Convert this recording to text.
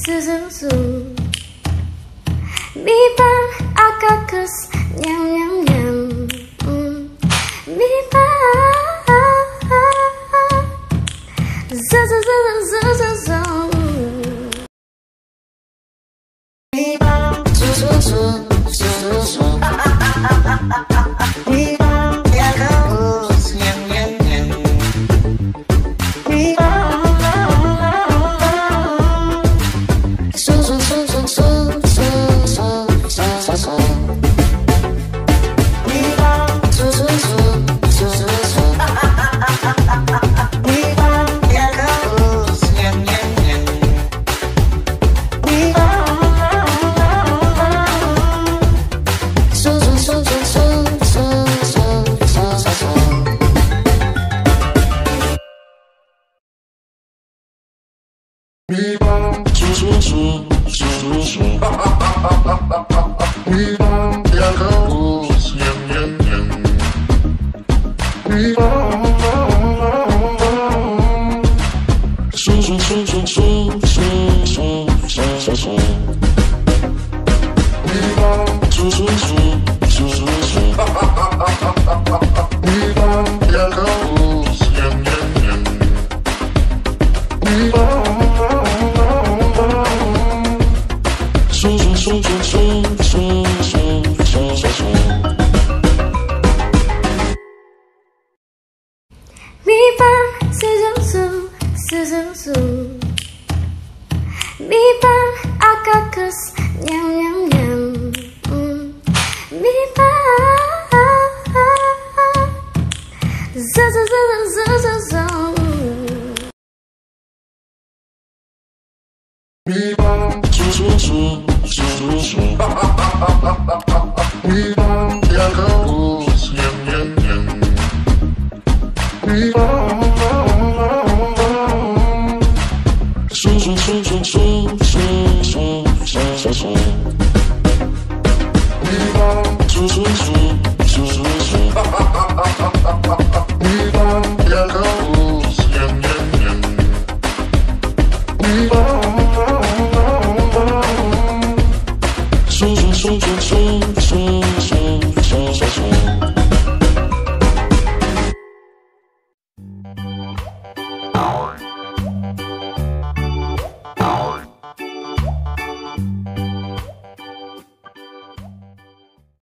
susu. Biba akakus nyam nyam nyam. Biba zu zu zu zu zu zu. Biba zu zu zu zu zu. Biba akakus nyam nyam nyam. Biba su su su su su su su su su su. Biba su su su su su su. Biba akakus nyam nyam nyam. Biba su su su su su su su su su. Biba su su su su su su. Biba akakus nyam nyam nyam. Biba su su su su su su su su su su. Biba su su su su su su. Biba akakus nyam nyam nyam. Biba su su su su su su su su su su. Biba su su su su su. Biba akakus nyam nyam nyam. Biba zu zu zu zu zu zu. Biba su su su su su su. Biba akakus nyam nyam nyam. Biba su su su su su su su su su su. Biba su su su su su su. Biba akakus nyam nyam nyam. Biba su su su su su su su su su su.